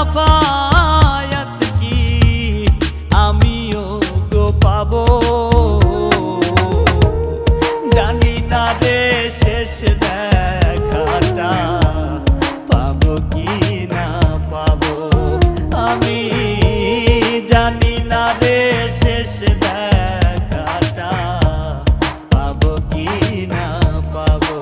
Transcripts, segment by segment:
সাফায়াত কি আমিও গো পাবো, জানি না রে শেষ দেখাটা পাবো কি না পাবো, আমি জানি না রে শেষ দেখাটা পাবো কি না পাবো।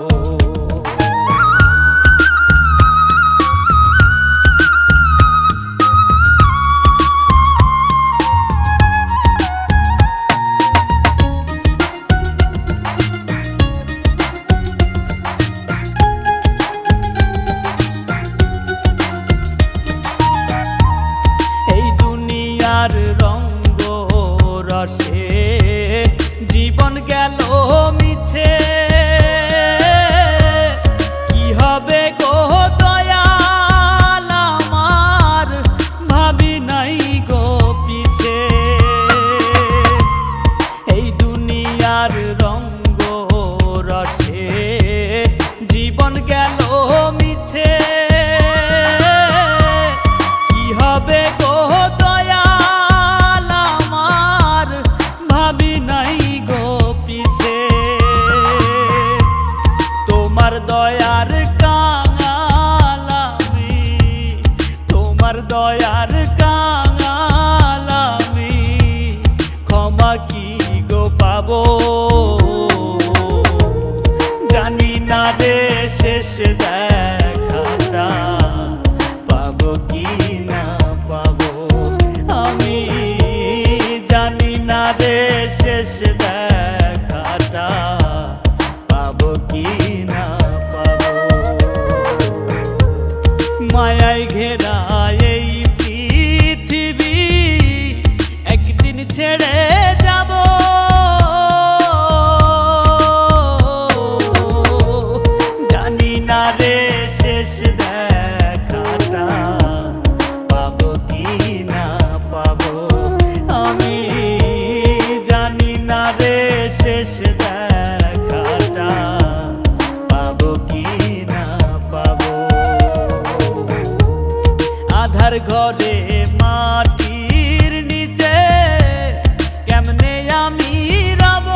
আর রঙ্গ রসে জীবন গেল মিছে, কি হবে গো দয়াল আমার ভাবি নাই গো পিছে। এই দুনিয়ার রঙ্গ রসে জীবন গেল মিছে, কি হবে গো দয়ার কাঙাল আমি, তোমার দয়ার কাঙাল আমি, ক্ষমা কি গো পাবো, জানি না রে শেষ দেখাটা পাবো কি না পাবো, আমি জানি না রে শেষ দেখাটা পাবো কি না পাবো। মায়ায় ঘেরা এই পৃথিবী একদিন ছেড়ে যাব, জানি না রে শেষ দেখাটা পাবো কি না পাবো, আমি জানি না রে শেষ দেখাটা পাবো কি না পাবো। আধার ঘরে মাটির নিচে কেমনে আমি রব,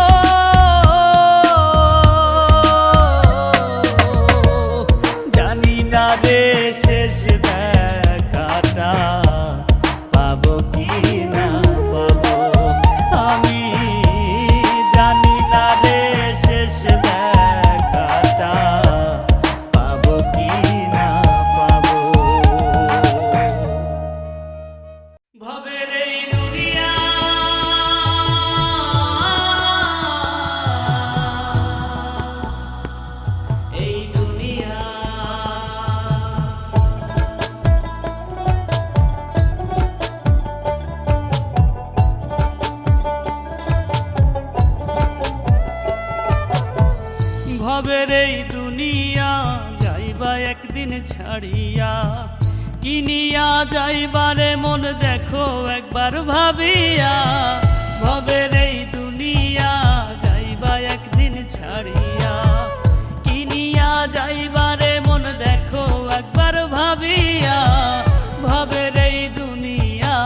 জানি না রে শেষ দেখাটা পাবো কি না পাবো, আমি জানি না রে শেষ দেখাটা পাবো কি না পাবো। ভবের এই দুনিয়া এই দুনিয়া ভবের এই দুনিয়া যাইবা একদিন ছাড়িয়া, কিনিয়া যাইবারে মন দেখো একবার ভাবিয়া, ভবের এই দুনিয়া যাইবা একদিন ছাড়িয়া, কিনিয়া যাইবারে মন দেখো একবার ভাবিয়া, ভবের এই দুনিয়া।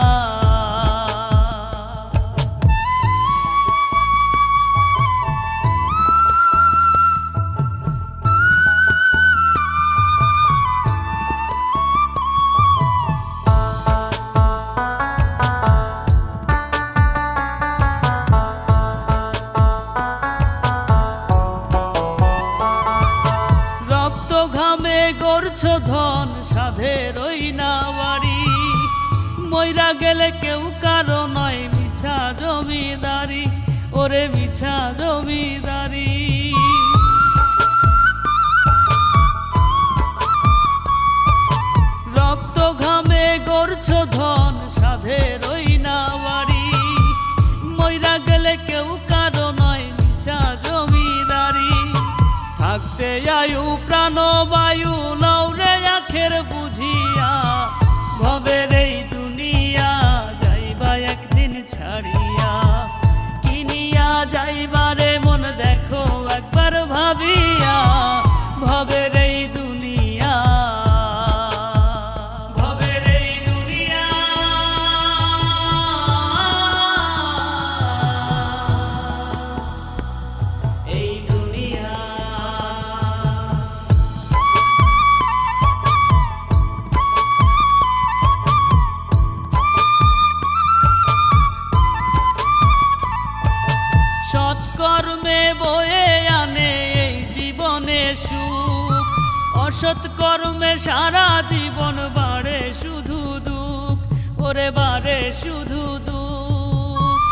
গড়ছো ধন সাধের ওই না বাড়ি, মইরা গেলে কেউ কারো নয় মিছা জমিদারি, ওরে মিছা জমিদারি। রক্ত ঘামে গড়ছো ধন সাধের ওই না বাড়ি, মইরা গেলে কেউ কারো নয় মিছা জমিদারি। থাকতে আয়ু প্রাণ বায়ু লৌরে আখের বুঝিয়া, ভবের এই দুনিয়া যাইবা একদিন ছাড়িয়া, কিনিয়া যাইবারে মন দেখো একবার ভাবিয়া, ভবের এই দুনিয়া। ভবের এই দুনিয়া অসৎ কর্মে সারা জীবন বাড়ে শুধু দুঃখ, ওরে বাড়ে শুধু দুঃখ।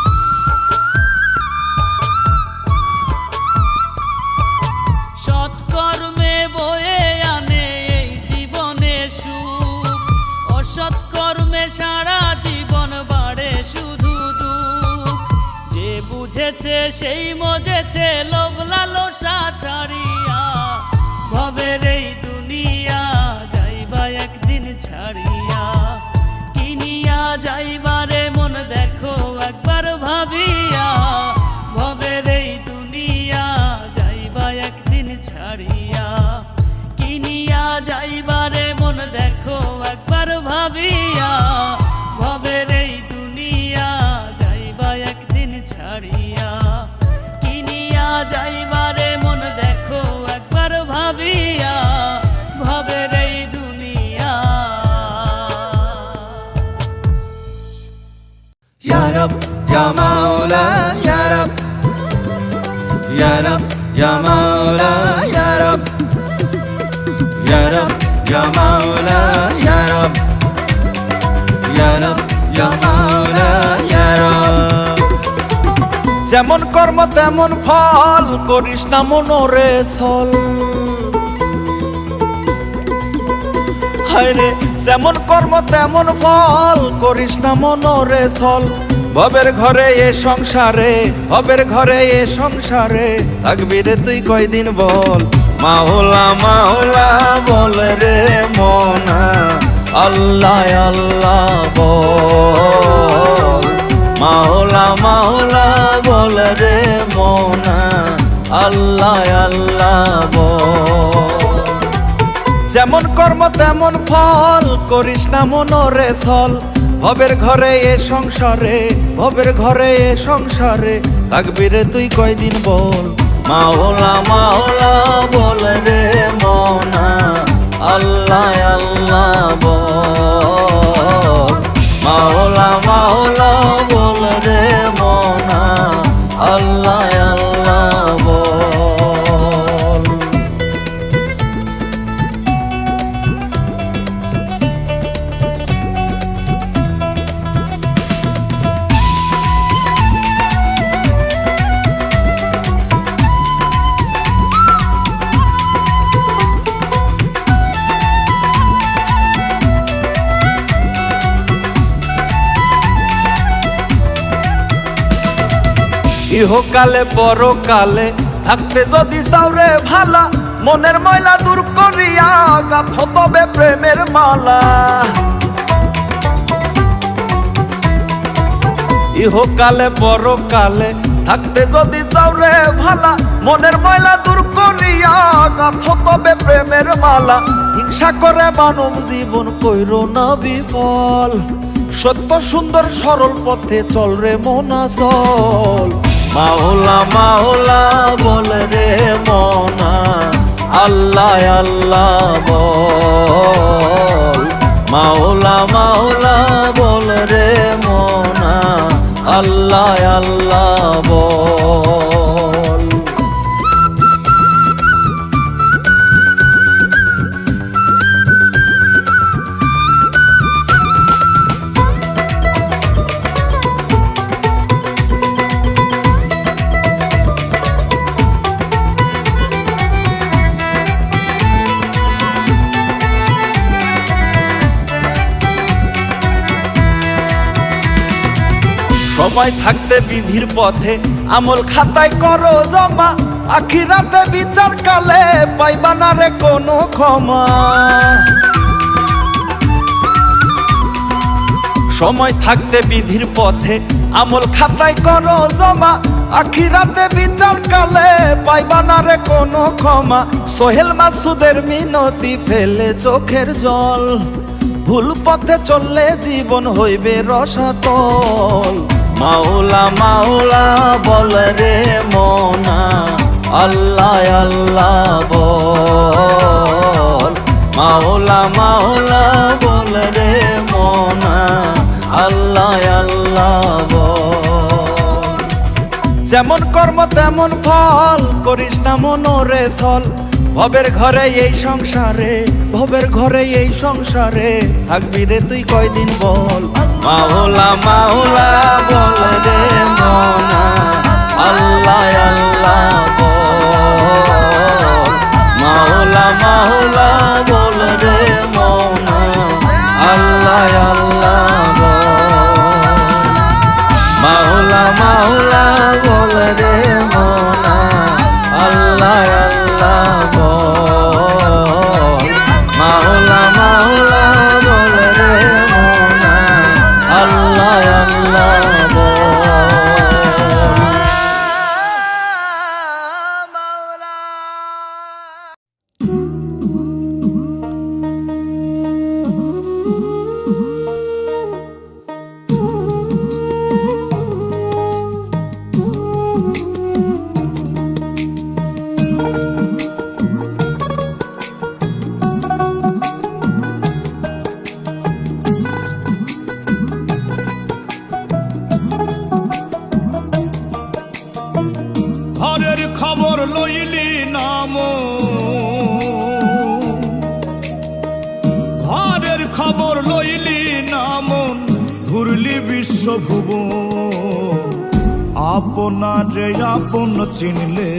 সৎকর্মে বয়ে আনে এই জীবনে সুখ, অসৎ কর্মে সারা জীবন বাড়ে শুধু দুঃখ। যে বুঝেছে সেই মজেছে লোভ লালসা ছাড়িয়া, ভবের এই দুনিয়া যাইবা একদিন ছাড়িয়া। কিনিয়া যাইবারে মন দেখো একবার ভাবিয়া, ভবের এই দুনিয়া যাইবা একদিন ছাড়িয়া। কিনিয়া যাইবারে মন দেখো একবার ভাবিয়া, ভবের এই দুনিয়া যাইবা একদিন ছাড়িয়া। কিনিয়া যাইবারে মন দেখো একবার ভাবিয়া, ভবের এই দুনিয়া। Ya Rab, Ya Maula, Ya Rab, Ya Rab, Ya Maula, Ya Rab, Ya Rab, Ya Maula, Ya Rab, Ya Rab, Ya Maula, Ya Rab। যেমন কর্ম তেমন ফল, করিস না মনোরে ছল। হায়রে যেমন কর্ম তেমন ফল, করিস না মনোরে ছল। ভবের ঘরে এ সংসারে, ভবের ঘরে এ সংসারে, থাকবি রে তুই কয়দিন বল। মাওলা মাওলা বল রে মনা, আল্লাহ আল্লাহ বল। মাওলা মাওলা বল রে মনা, আল্লাহ আল্লাহ বল। যেমন কর্ম তেমন ফল, করিস না মনোরে ছল। ভবের ঘরে এ সংসারে, ভবের ঘরে এ সংসারে, থাকবি রে তুই কয়দিন বল। মাওলা মাওলা বল রে মনা, আল্লাহ আল্লাহ বল। মাওলা মাওলা বল রে মনা, আল্লাহ আল্লাহ বল। ইহকালে পরকালে থাকতে যদি চাওরে ভালা, মনের ময়লা দূর করিয়া গাঁথো তবে প্রেমের মালা। ইহকালে পরকালে থাকতে যদি চাওরে ভালা, মনের ময়লা দূর করিয়া গাঁথো তবে প্রেমের মালা। হিংসা করে মানব জীবন কইরো না বিফল, সত্য সুন্দর সরল পথে চল রে মনা চল। মাওলা মাওলা বল রে মনা, আল্লাহ আল্লাহ বল। মাওলা মাওলা বল রে মনা, আল্লাহ আল্লাহ বল। সময় থাকতে বিধির পথে আমল খাতায় করো জমা, আখিরাতে বিচার কালে পাইবা না রে কোনো ক্ষমা। সময় থাকতে বিধির পথে আমল খাতায় করো জমা, আখিরাতে বিচার কালে পাইবা না রে কোনো ক্ষমা। সোহেল মাসুদের মিনতি ফেলে চোখের জল, ভুল পথে চললে জীবন হইবে রসাতল। মাওলা মাওলা বল রে মনা, আল্লাহ আল্লাহ বল। মাওলা মাওলা বল রে মনা, আল্লাহ আল্লাহ বল। যেমন কর্ম তেমন ফল, করিস না মনোরে ছল। ভবের ঘরে এই সংসারে, ভবের ঘরে এই সংসারে থাকবি রে তুই কয়দিন বল। মাওলা মাওলা বল রে মনা, আল্লাহ আল্লাহ বল। মাওলা মাওলা বল রে মনা, আল্লাহ আল্লাহ বল। মাওলা মাওলা বল রে মনা, আল্লাহ আল্লাহ বল। মাওলা মাওলা বল রে মনা, আল্লাহ আল্লাহ বল। ঘরের খবর লইলি নাম, ঘরের খবর লইলি নামন, ঘুরলি বিশ্বভুবন। আপনারে আপন চিনলে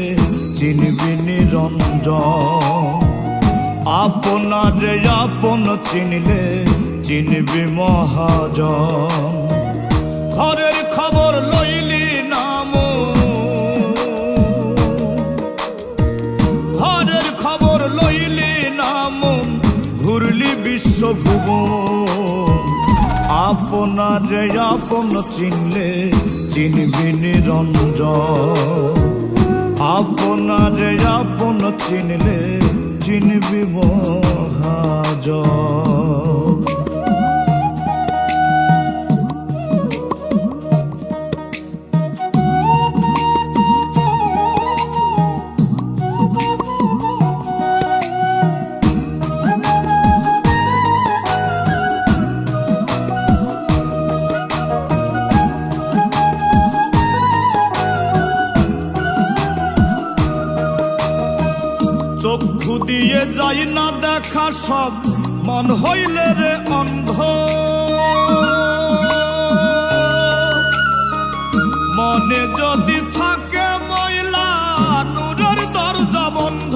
চিনবি নিরঞ্জন, আপনারে আপন চিনলে চিনবি মহাজন। ঘরের খবর লইলি নাম, ঘরের খবর লইলি নাম, ঘুরলি বিশ্বভুবন। আপনারে আপন চিনলে চিনবি নিরঞ্জন, আপনারে আপন চিনলে চিনবি মহাজন। চক্ষু দিয়ে যাই না দেখা সব, মন হইলে রে অন্ধ। মনে যদি থাকে ময়লা, নূরের দরজা বন্ধ,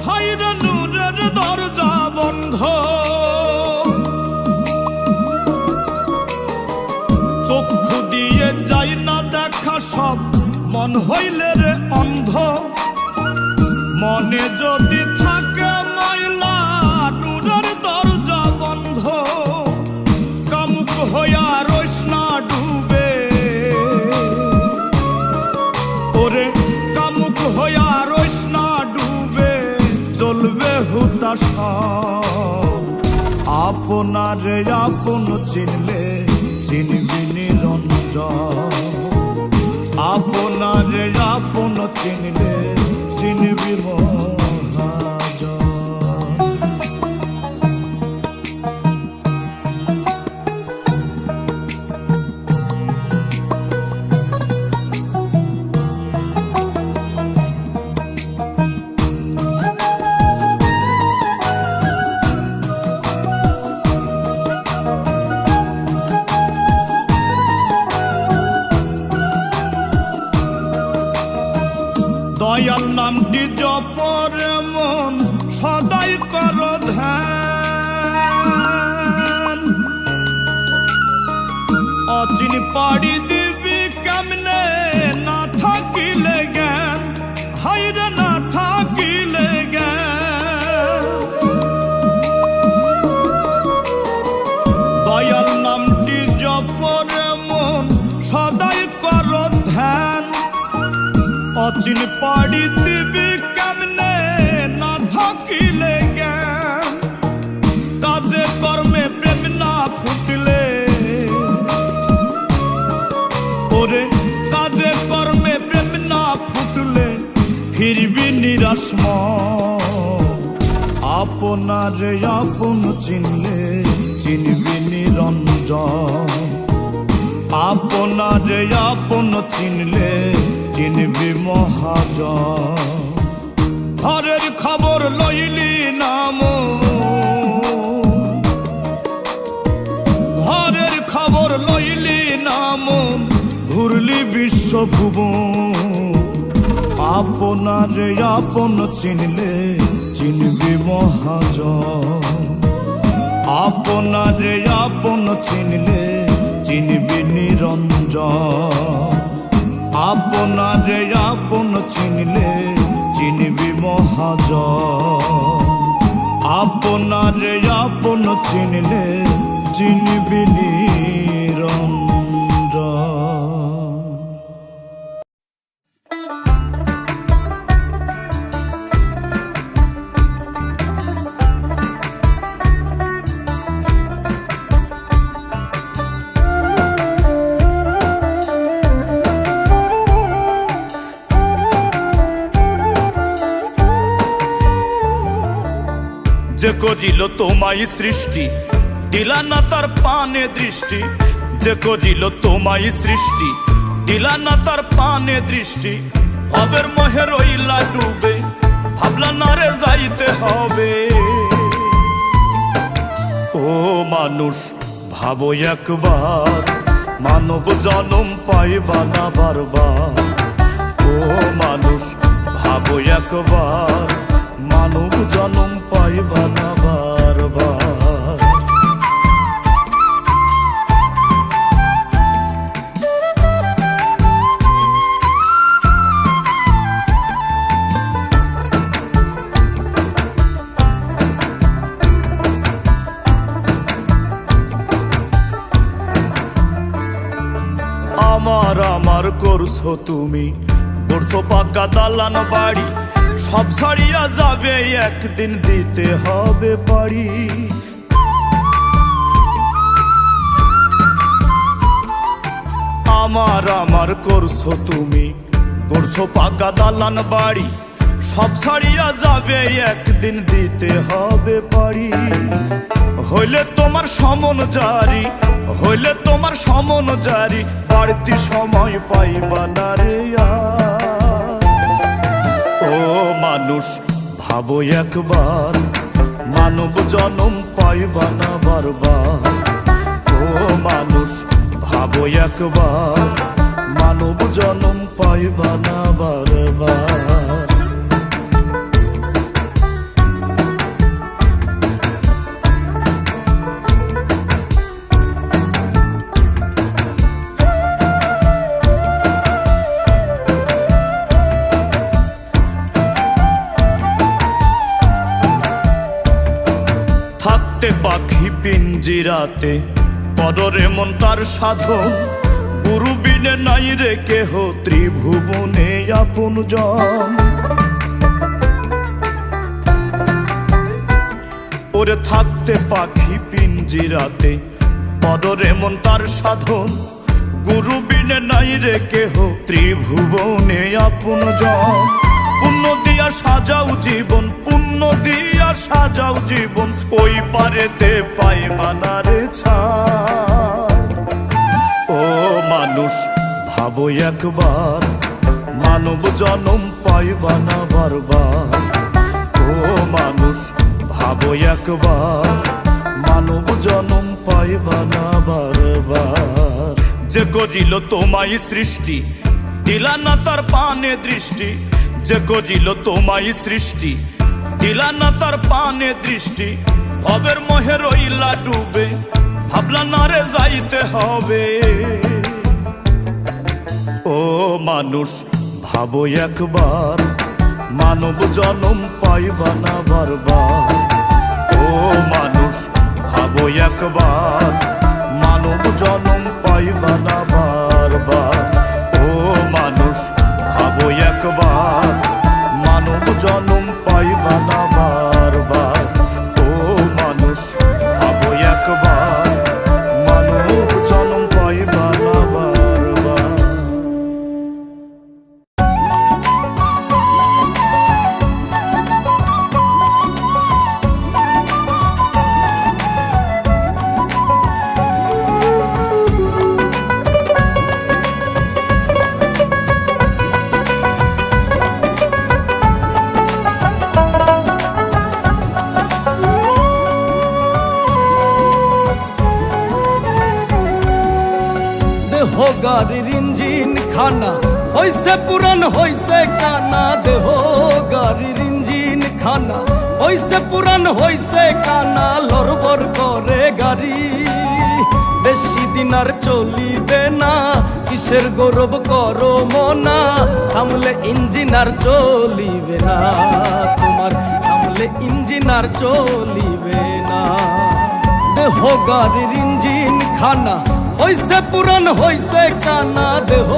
হাইরে নূরের দরজা বন্ধ। চক্ষু দিয়ে যাই না দেখা সব, মন হইলে রে অন্ধ। মনে যদি থাকে ময়লা, নূরের দরজা বন্ধ। কামুক হইয়া রইস না ডুবে, ওরে কামুক হইয়া রইস না ডুবে, জ্বলবে হুতাশ। আপনারে আপন চিনলে চিনবি নিরঞ্জন, আপনারে আপন চিনলে চিনবি মহাজন। দয়াল নামটি জপরে মন, সদাই কর ধ্যান। অচিন পাড়ি দিবি কেমনে, না থাকিলে জ্ঞান, হাইরে না থাকিলে জ্ঞান। দয়াল নামটি জপরে মন, সদাই কর ধ্যান। অচিন পাড়ি দিবি কেমনে, না থাকিলে জ্ঞান। কাজে কর্মে প্রেম না ফুটলে, ওরে কাজে কর্মে প্রেম না ফুটলে, ফিরবি নিরাশ মন। আপনারে আপন চিনলে চিনবি নিরঞ্জন, আপনারে আপন চিনলে চিনবি মহাজন। ঘরের খবর লইলি নাম, ঘরের খবর লইলি নাম, ঘুরলি বিশ্বভুবন। আপনারে আপন চিনলে চিনবি মহাজন, আপনারে আপন চিনলে চিনবি নিরঞ্জন, আপনারে আপন চিনলে চিনবি মহাজন, আপনারে আপন চিনলে চিনবি নিরঞ্জন। যে করিল তোমায় সৃষ্টি দিলা না তার পানে দৃষ্টি, যে করিল তোমায় সৃষ্টি দিলা না তার পানে দৃষ্টি। ভবের মোহে রইলা ডুবে, ভাবলা না রে যাইতে হবে। ও মানুষ ভাবো একবার, মানব জনম পাইবা না বারবার। ও মানুষ ভাবো একবার, মানব জনম পাইবা না বারবার। আমার আমার করছো তুমি, করছো পাকা দালান বাড়ি, সব ছাড়িয়া যাবে একদিন দিতে হবে পারি। আমার আমার করছো তুমি, করছো পাকা দালান বাড়ি, সব ছাড়িয়া যাবে একদিন দিতে হবে পারি। হইলে তোমার সমন জারি, হইলে তোমার সমন জারি, বাড়তি সময় পাইবা না রে আর। ও মানুষ ভাবো একবার, মানব জনম পাইবা না বারবার। ও মানুষ ভাবো একবার, মানব জনম পাইবা না বারবার। থাকতে পাখি পিঞ্জিরাতে, পদরে মন তার সাধন, গুরু বিনে নাই রে কেহ ত্রিভুবনে আপন জন। ওরে থাকতে পাখি পিঞ্জিরাতে, পদরে মন তার সাধন, গুরু বিনে নাই রে কেহ ত্রিভুবনে আপন জন। পুণ্য দিয়া সাজাও জীবন, পুণ্য দিয়া সাজাও জীবন, ওই পারেতে পাইবা না রে ছাড়। ও মানুষ ভাবো একবার, মানব জনম পাইবা না বারবার। ও মানুষ ভাবো একবার, মানব জনম পাইবা না বারবার। যে করিল তোমায় সৃষ্টি দিলা না তার পানে দৃষ্টি, যে করিল তোমায় সৃষ্টি দিলা না তার পানে দৃষ্টি। ভবের মোহে রইলা ডুবে, ভাবলা না রে যাইতে হবে। ও মানুষ ভাবো একবার, মানব জনম পাইবা না বারবার। ও মানুষ ভাবো একবার, মানব জনম পাইবা না বারবার। ও মানুষ ভাবো একবার, মানব জনম পাইবা না বারবার। ও মানুষ ভাবো একবার, মানব জনম পাইবা না বারবার। ইঞ্জিন খানা হইছে পুরান হইছে কানা, দেহ গাড়ির ইঞ্জিন খানা হইছে পুরান হইছে কানা, লড়বড় করে গাড়ি বেশি দিন আর চলিবে না, কিসের গৌরব করো মনা, থামলে ইঞ্জিন আর চলিবে না তোমার, থামলে ইঞ্জিন আর চলিবে না। দেহ গাড়ির ইঞ্জিন খানা হইছে পুরান হইছে কানা, দেহ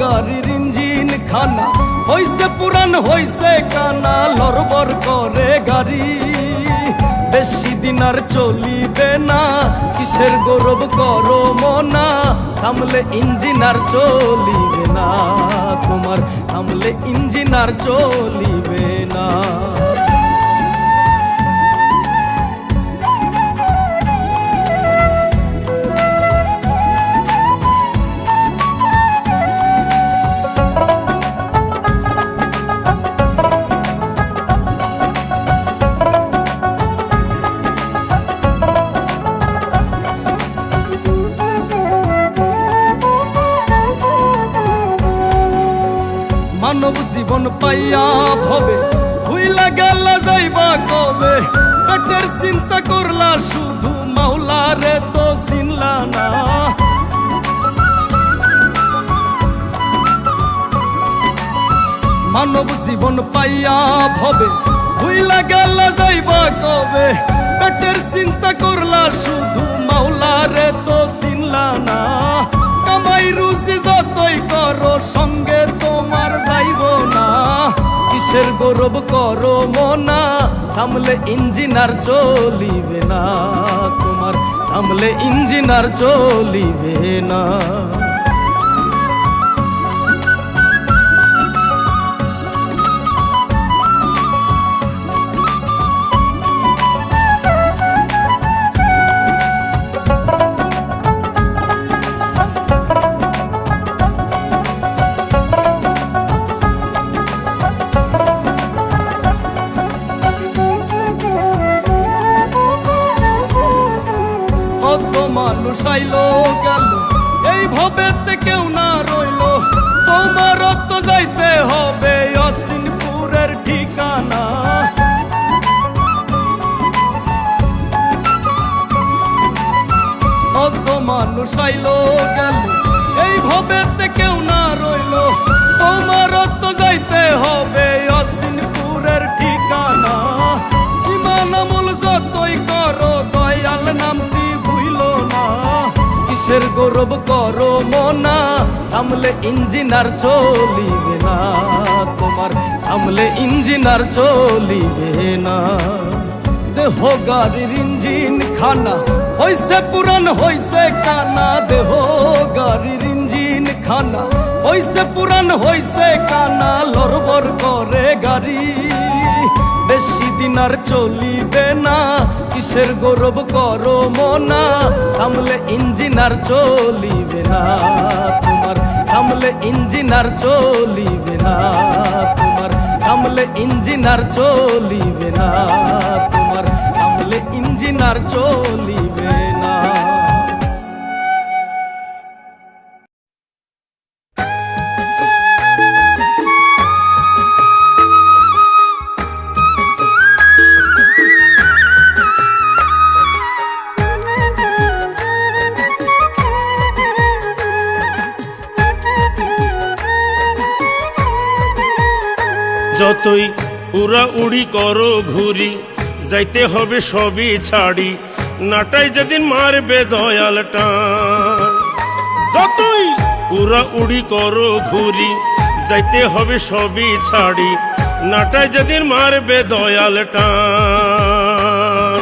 গাড়ির ইঞ্জিন খানা হইছে পুরান হইছে কানা, লড়বড় করে গাড়ি বেশি দিন আর চলিবে না, কিসের গৌরব করো মনা, থামলে ইঞ্জিন আর চলিবে না তোমার, থামলে ইঞ্জিন আর চলিবে না। মানব জীবন পাইয়া ভবে ভুইলা গেল যাইবা কবে, পেটের চিন্তা করলা শুধু মাওলা রে তো চিনলা না। মানব জীবন পাইয়া ভবে ভুইলা গেল যাইবা কবে, পেটের চিন্তা করলা শুধু মাওলা রে তো চিনলা না। কামাই রুজি যতই করো সঙ্গে তোমার যাইব না, কিসের গৌরব করো মনা, থামলে ইঞ্জিন আর চলিবে না তোমার, থামলে ইঞ্জিন আর চলিবে না। কত মানুষ আইলো গেল এই ভবেতে কেউ না রইলো, তোমার তো যাইতে হবে অসিনপুরের ঠিকানা। কত মানুষ আইলো গেল এই ভবেতে কেউ না রইলো, তোমার তো যাইতে হবে অসিনপুরের ঠিকানা। ইমান আমল যতই করো দয়াল নামটি ভুইলো না, কিসের গৌরব করো মনা, থামলে ইঞ্জিন আর চলিবে না তোমার, থামলে ইঞ্জিন আর চলিবে না। দেহ গাড়ির ইঞ্জিন খানা হইছে পুরান হইছে কানা, দেহ গাড়ির ইঞ্জিন খানা হইছে পুরান হইছে কানা, লড়বড় করে গাড়ি বেশি দিন আর চলিবে না, কিসের গৌরব করো মনা, থামলে ইঞ্জিন আর চলিবে না তোমার, থামলে ইঞ্জিন আর চলিবে না তোমার, থামলে ইঞ্জিন আর চলিবে না তোমার, থামলে ইঞ্জিন আর চলিবে না। যতই উড়া উড়ি করো ঘুরি, যাইতে হবে সবই ছাড়ি, নাটাই যেদিন মারবে দয়াল টান। যতই উড়া উড়ি করো ঘুরি, যাইতে হবে সবই ছাড়ি, নাটাই যেদিন মারবে দয়াল টান।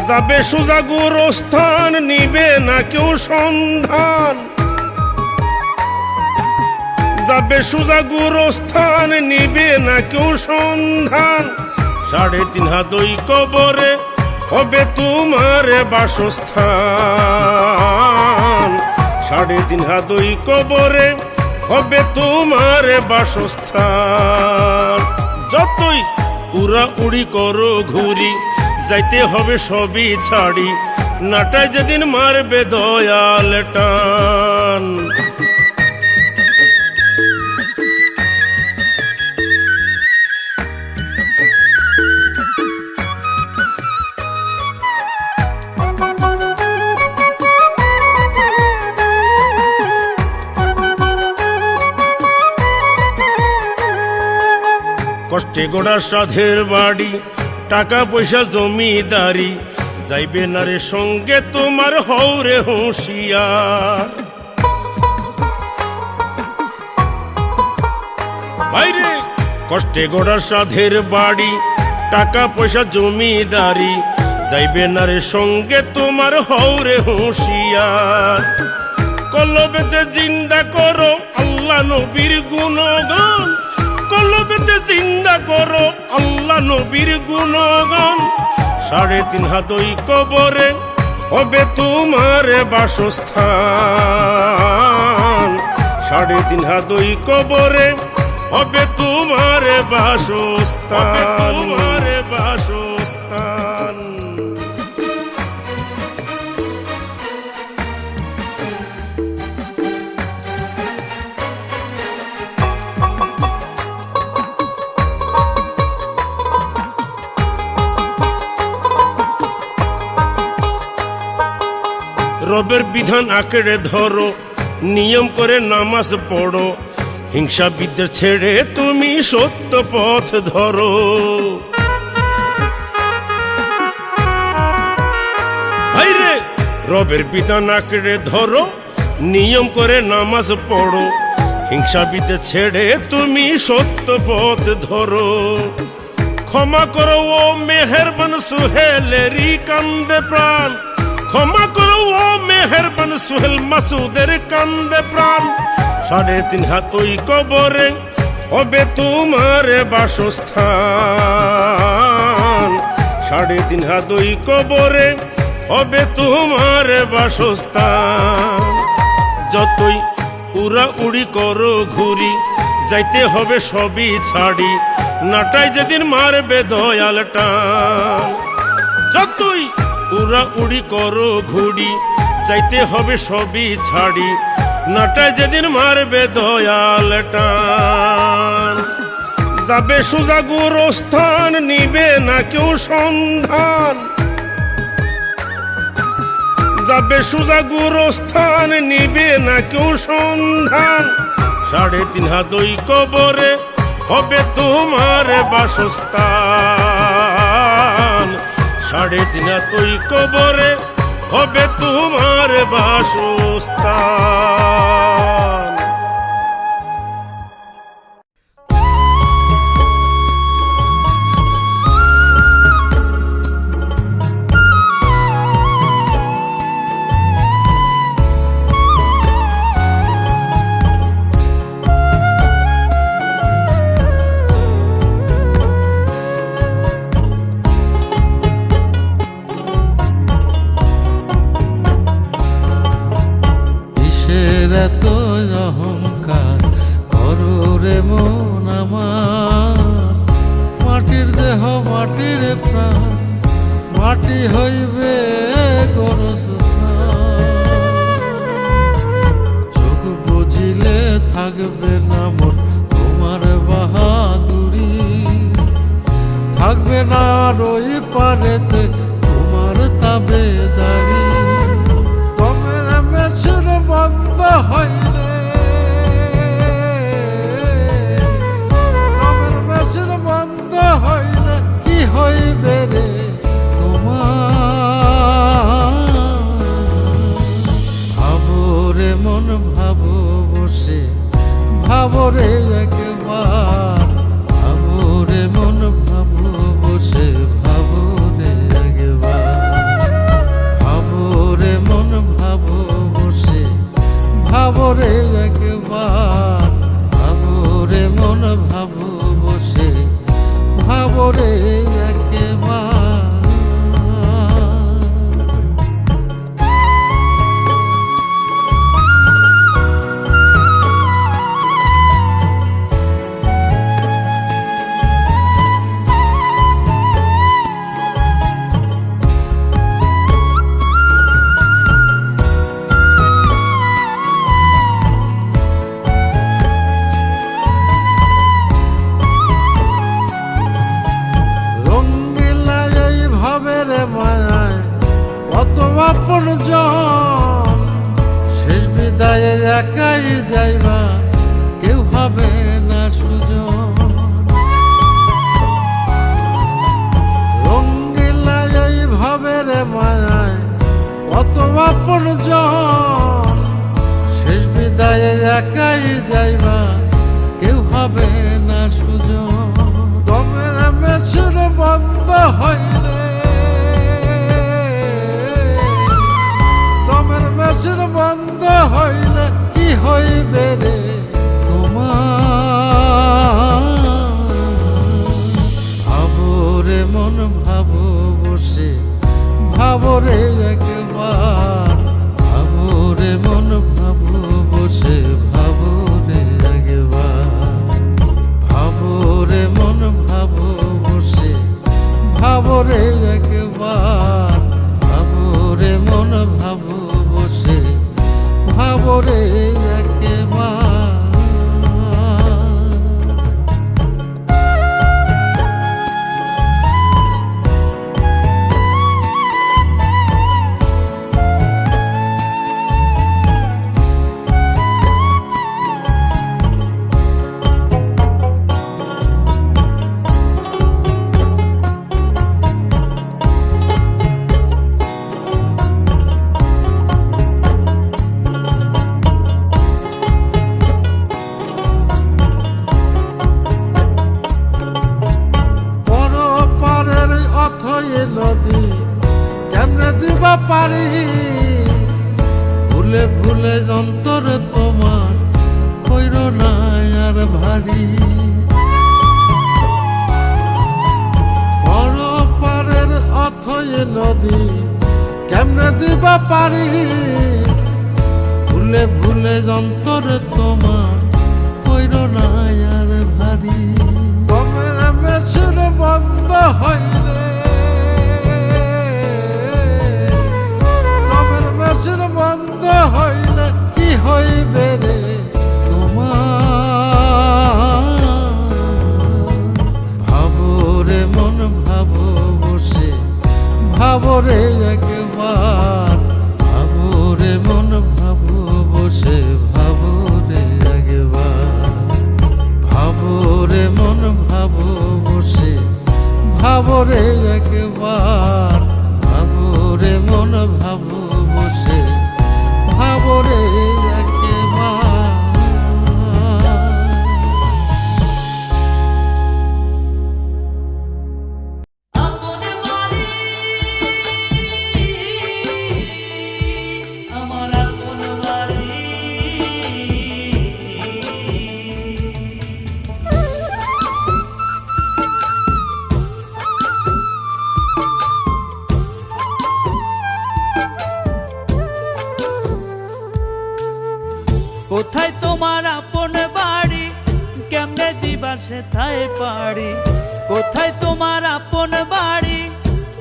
যাবে সোজা গোরস্থান, নিবে না কেউ সন্ধান, যাবে সোজা গোরস্থান, নিবে না কেউ সন্ধান। 3.5 হাত ওই কবরে হবে তোমার বাসস্থান, 3.5 হাত ওই কবরে হবে তোমার বাসস্থান। যতই উড়া উড়ি করো ঘুরি, যাইতে হবে সবই ছাড়ি, নাটায় যেদিন মারবে দয়াল টান। কষ্টে গোড়া সাধের বাড়ি, টাকা পয়সা জমিদারি, যাইবে না রে সঙ্গে তোমার হৌরে হুঁশিয়ার। বাইরে কষ্টে গোড়া সাধের বাড়ি, টাকা পয়সা জমিদারি, যাইবে না রে সঙ্গে তোমার হৌরে হুঁশিয়ার। কলবেতে জিন্দা করো আল্লাহ নবীর গুণগান, কলবেতে জিন্দা করো আল্লাহ নবীর গুণগান। 3.5 হাত ওই কবরে হবে তোমার বাসস্থান, 3.5 হাত ওই কবরে হবে তোমার বাসস্থান, তোমার বাসস্থান। রবের বিধান আঁকড়ে ধরো, নিয়ম করে নামাজ পড়ো, হিংসা বিদ্বেষ ছেড়ে তুমি সত্য পথ ধরো। ভাইরে রবের বিধান আঁকড়ে ধরো, নিয়ম করে নামাজ পড়ো, হিংসা বিদ্বেষ ছেড়ে তুমি সত্য পথ ধরো। ক্ষমা করো ও মেহেরবান সুহেলেরই কান্দে প্রাণ, ক্ষমা করো ও মেহেরবান সুহেল মাসুদের কান্দে প্রাণ। 3.5 হাত ওই কবরে হবে তোমার বাসস্থান, 3.5 হাত ওই কবরে হবে তোমার বাসস্থান। যতই উড়া উড়ি করো ঘুরি, যাইতে হবে সবই ছাড়ি, নাটাই যেদিন মারবে দয়াল টান। যতই উড়া উড়ি করো ঘুরি, যাইতে হবে সবই ছাড়ি, নাটায় যেদিন মারবে দয়াল টান। যাবে সোজা গুরুস্থান, নিবে না কেউ সন্ধান, যাবে সোজা গুরুস্থান, নিবে না কেউ সন্ধান। 3.5 হাত ওই কবরে হবে তোমার বাসস্থান, 3.5 হাত ওই কবরে হবে তোমার বাসস্থান। এত অহংকার করো রে মন আমার, মাটির দেহ মাটির প্রাণ, মাটি হইবে চোখ বুঝিলে থাকবে না মন তোমার বাহাদুরি, থাকবে না ওই পারেতে তোমার তাবেদারি। বন্ধ হইলে আমার মেশিন বন্ধ হইলে কি হইবে রে তোমার? ভাবো রে মন ভাবো বসে, ভাবো রে একবার, ভাবো রে মন ভাবো বসে, ভাবো রে একবার, ভাবো রে মন ভাবো বসে, ভাবো রে একবার, ভাবো রে মন ভাবো বসে, ভাবো রে একবার। আপন জন শেষ বিদায়ে একাই যাইবা, কেউ হবে না সুজন। জন, শেষ বিদায়ে একাই যাইবা, কেউ হবে না সুজন। দমের মেশিন বন্ধ হইলে, দমের মেশিন বন্ধ হইলে কি হইবে রে তোমার? ভাবরে মন ভাবো বসে, ভাবরে একবার, ভাবরে মন ভাবো বসে, ভাবরে একবার, ভাবরে মন ভাবো বসে, ভাবরে একবার, ভাবরে মন ভাবো বসে, ভাবরে একবার। নদী কেমনে দিবা পারি, ভুলে ভুলে অন্তর তোমার কইর না আর ভারী। বড় পারের অথই নদী কেমনে দিবা পারি, ভুলে ভুলে অন্তর তোমার কইর না আর ভারী। দমের মেশিন বন্ধ হইলে, বন্ধ হইলে কি হইবে রে তোমার? ভাবরে মন ভাবো বসে, ভাবরে একবার, ভাবরে মন ভাবো বসে, ভাবরে একবার, ভাবরে মন ভাবো বসে, ভাবরে একবার, ভাবরে মন ভাবো বসে, ভাবরে একবার। আপন বাড়ি আমার আপন বাড়ি, কোথায় তোমার আপন বাড়ি, কেমনে দিবা সেথায় পারি। কোথায় তোমার আপন বাড়ি,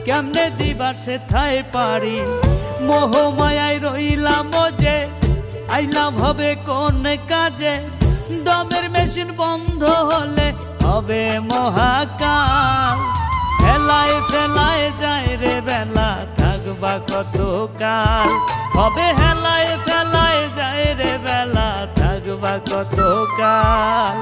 কেমনে দিবা সেথায় পারি। মোহমায়ায় রইলাম যে, আইলাম হবে কোন কাজে। দমের মেশিন বন্ধ হলে হবে মহাকাল। ফেলায় ফেলায় যায় রে বেলা, থাকবা কত কাল। হবে হেলায় ফেলায় যায় রে বেলা, থাকবা কত কাল।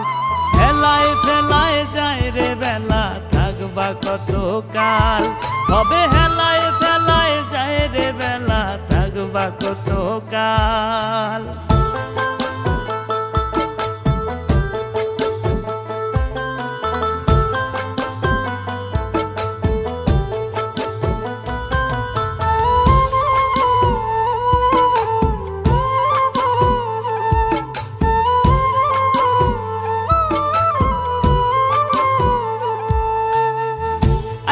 হেলায় ফেলায় যায় রে বেলা, থাকবা কত কাল। হবে হেলায় ফেলায় যায় রে বেলা, থাকবা কত কাল।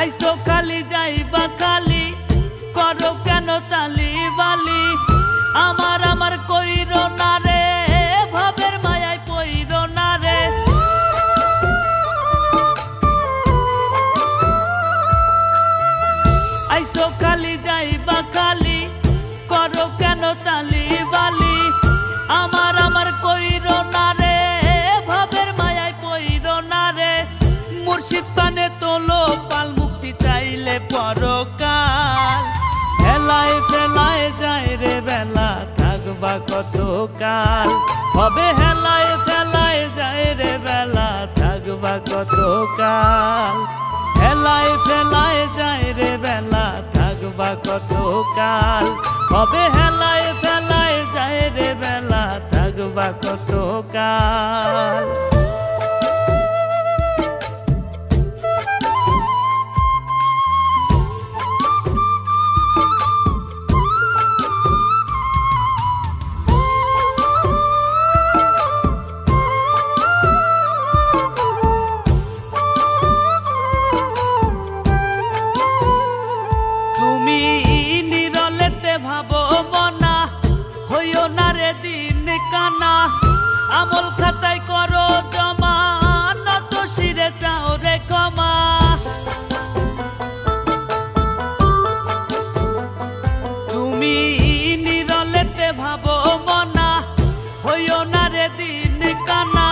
আইসো খালি যাইবা খালি, করো কেন তালি বালি। আমার আমার কইর না রে, ভাবের মায়ায় পইর না রে। আইসো খালি যাইবা খালি, করো কেন তালি বালি। আমার আমার কইর না রে, ভাবের মায়ায় পইর না রে। মুর্শিদ পানে তোলো পাল, মুক্তি চাইলে পরকাল। হেলায় ফেলায় যায় রে বেলা, থাকবা কত কাল। হবে হেলায় ফেলায় যায় রে বেলা, থাকবা কত কাল। হেলায় ফেলায় যায় রে বেলা, থাকবা থাকবা কত কাল, হবে হেলায় ফেলায় যায় রে বেলা, থাকবা কত কাল। তুমি নিরলেতে ভাবো মনা, হইও না রে দিন কানা, আমল খাতায় করো জমা, নত শিরে চাও রে ক্ষমা। তুমি নিরলেতে ভাবো মনা, হইও না রে দিন কানা,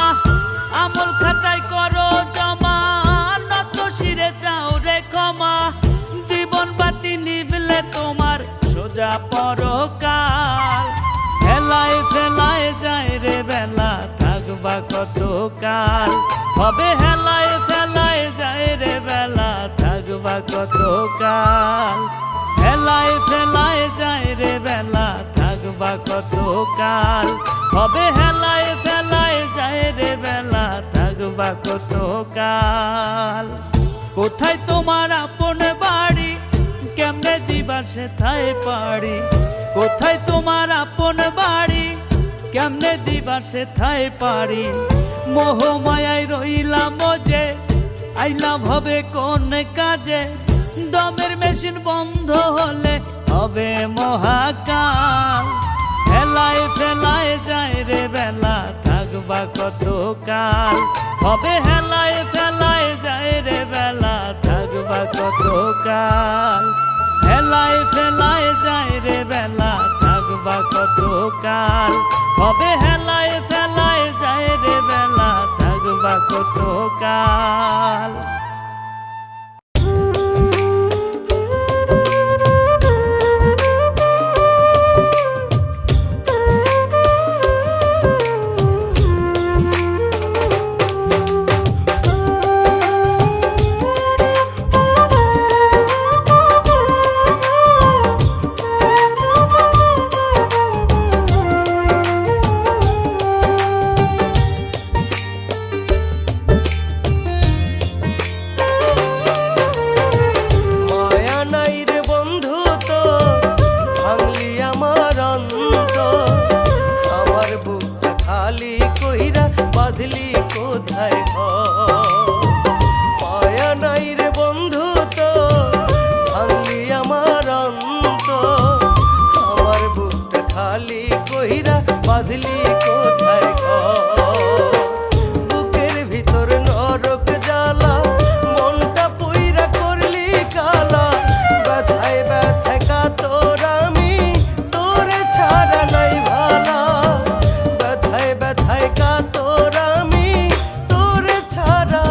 আমল খাতায় করো জমা, নত শিরে চাও রে ক্ষমা। জীবন বাতি নিবলে তোমার সোজা পরকাল, হেলায় ফেলায় যায় রে বেলা, থাকবা কত কাল, হবে হেলায় ফেলায় যায় রে বেলা, থাকবা কত কাল। হেলায় ফেলায় যায় রে বেলা, থাকবা কত কাল, হবে হেলায় ফেলায় যায় রে বেলা, থাকবা কত কাল। কোথায় তোমার আপন বাড়ি, কেমনে দিবা সেথায় পারি, কোথায় তোমার আপন বাড়ি, কেমনে দিবা সেথায় পারি। মোহ মায়ায় রইলাম যে, আইলাম হবে কোন কাজে, দমের মেশিন বন্ধ হলে হবে মহাকাল। হেলায় ফেলায় যায় রে বেলা, থাকবা কত কাল, হবে হেলায় ফেলায় যায় রে বেলা, থাকবা কত কাল। হেলায় ফেলায় যায় রে বেলা, থাকবা কত কাল, হবে হেলায় ফেলায় যায় রে বেলা, থাকবা কত কাল। বাঁধলি কোথায় ঘর, মায়া নাই রে বন্ধু তো ভাঙলি আমার অন্তর, আমার বুকটা খালি কইরা বাঁধলি কোথায় ঘর। বুকের ভিতর নরক জ্বালা, মনটা পুইরা করলি কালা, ব্যথায় ব্যথায় কাতর আমি, তোরে ছাড়া নাই ভালা, ব্যথায় ব্যথায় কাতর আমি, তোরে ছাড়া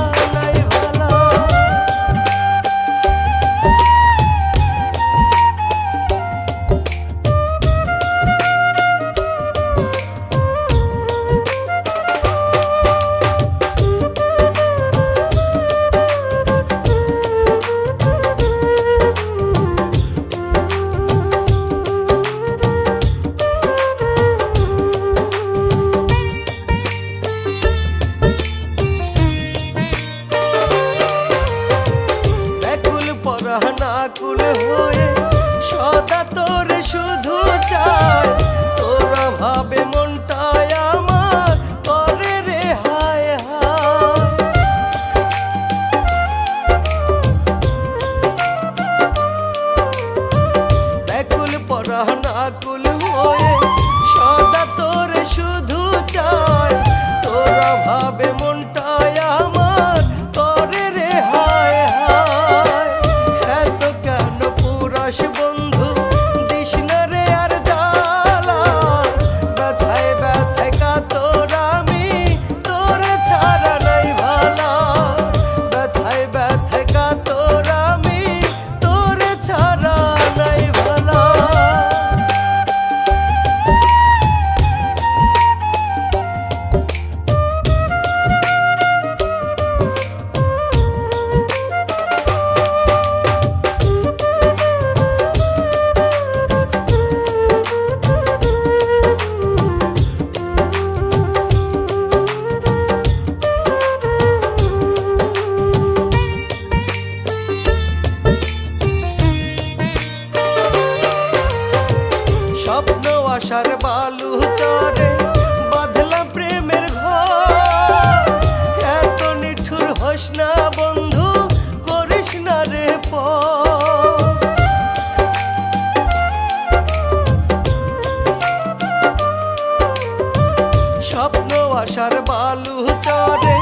চরে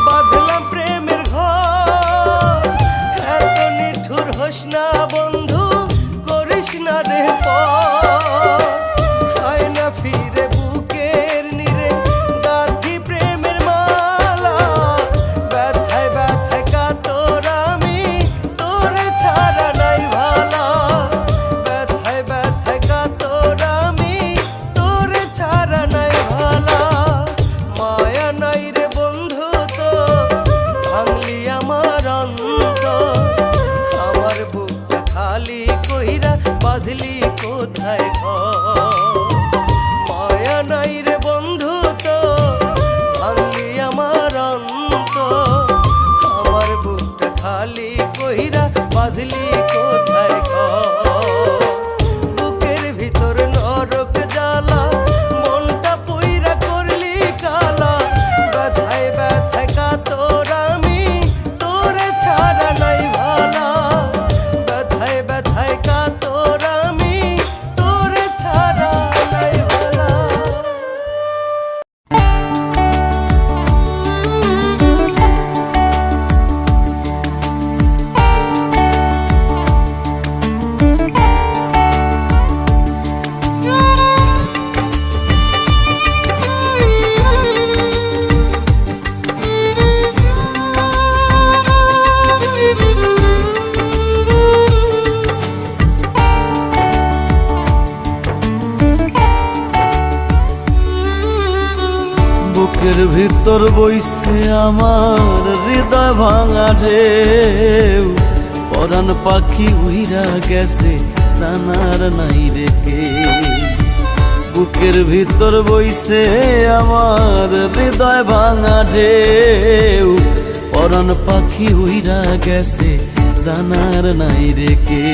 বাঁধলাম প্রেমের ঘর। এত নিঠুর হোস না বন্ধু, করিস না রে পর। হয় না ফিরে বুকের নিরে গাঁথি প্রেমের মালা। ব্যথায় ব্যথায় কাতর আমি, তোরে ছাড়া নাই ভালা। ব্যথায় ব্যথায় কাতর আমি, তোরে ছাড়া নাই ভালা। মায়া নাই রে বন্ধু তো, ভাঙলি আমার অন্তর। আমার বুকটা খালি কইরা বাঁধলি কোথায় ঘর। মায়া নাই রে বন্ধু তো, ভাঙলি আমার অন্তর। আমার বুকটা খালি কইরা বাঁধলি কোথায় ঘর। বুকের ভিতর নরক জ্বালা, মনটা পুইরা করলি কালা। ব্যথায় ব্যথায় কাতর আমি, তোরে ছাড়া নাই ভালা। ব্যথায় ব্যথায় কাতর আমি, তোরে ছাড়া নাই ভালা। বুকের ভিতর বইছে আমার হৃদয় ভাঙা ঢেউ। পরাণ পাখি উইরা গেছে জানার নাই রে কে। বুকের ভিতর বইছে আমার হৃদয় ভাঙা ঢেউ। পরাণ পাখি উইরা গেছে জানার নাই রে কে।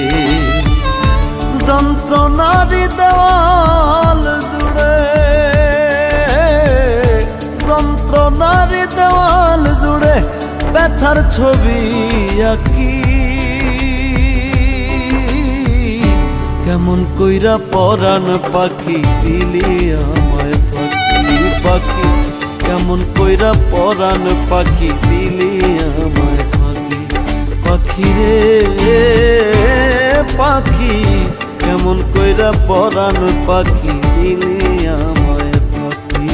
যন্ত্রণার দেওয়াল জুড়ে, যন্ত্রণার দেওয়াল জুড়ে ব্যথার ছবি আঁকি। কেমন কইরা পরাণ পাখি দিলি আমায় পাখি পাখি। কেমন কইরা পরাণ পাখি দিলি আমায় পাখি পাখি রে পাখি। কেমন কইরা পরাণ পাখি দিলি আমায় পাখি।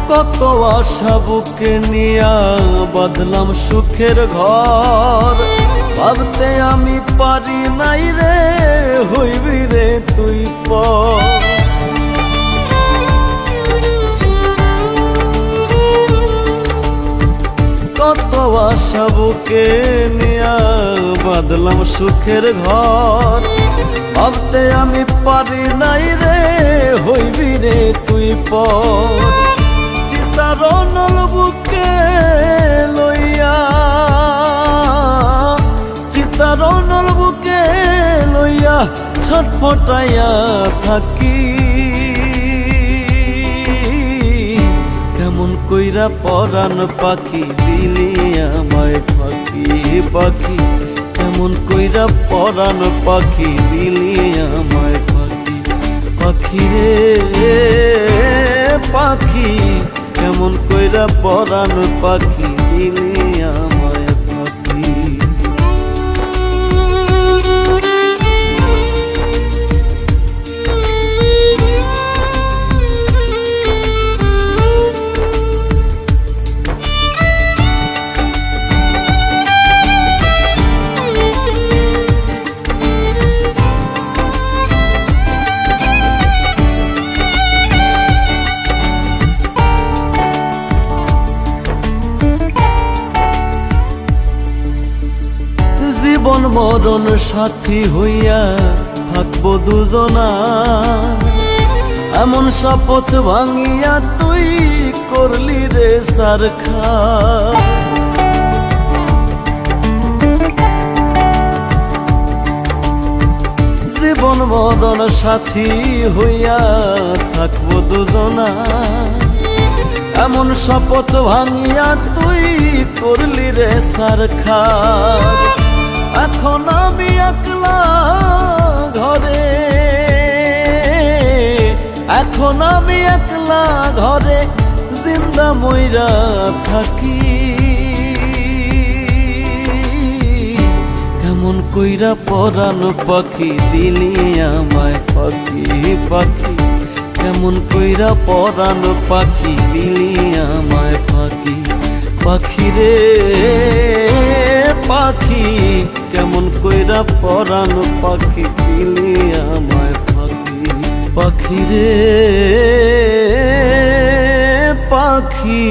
কত আশা বুকে নিয়া বাঁধলাম সুখের ঘর। ভাবতে আমি পারি নাই রে, হইবি রে তুই পর। কত আশা বুকে নিয়া বাঁধলাম সুখের ঘর। ভাবতে আমি পারি নাই রে, হইবি রে তুই পর। চিতারনল বুকে লইয়া, চিতারনল বুকে লইয়া ছটফটাইয়া থাকি। কেমন কইরা পরাণ পাখি দিলি আমায় পাখি পাখি। কেমন কইরা পরাণ পাখি দিলি আমায় পাখি পাখি রে পাখি। কেমন কইরা পরাণ পাখি দিলি আমায় পাখি। জীবন মরণ সাথী হইয়া থাকবো দুজনা। এমন শপথ ভাঙিয়া তুই করলি রে সারখা জীবন মরণ সাথী হইয়া থাকবো দুজনা এমন শপথ ভাঙিয়া তুই করলি রে সারখা এখন আমি একলা ঘরে এখন আমি একলা ঘরে জিন্দা মইরা থাকি কেমন কইরা পরাণ পাখি দিলি আমায় পাখি পাখি কেমন কইরা পরাণ পাখি দিলি আমায় পাখি পাখি রে পাখি কেমন কইরা পরাণ পাখি দিলি আমায় পাখি পাখি রে পাখি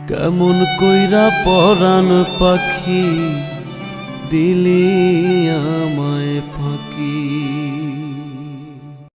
কেমন কইরা পরাণ পাখি দিলি আমায় পাখি।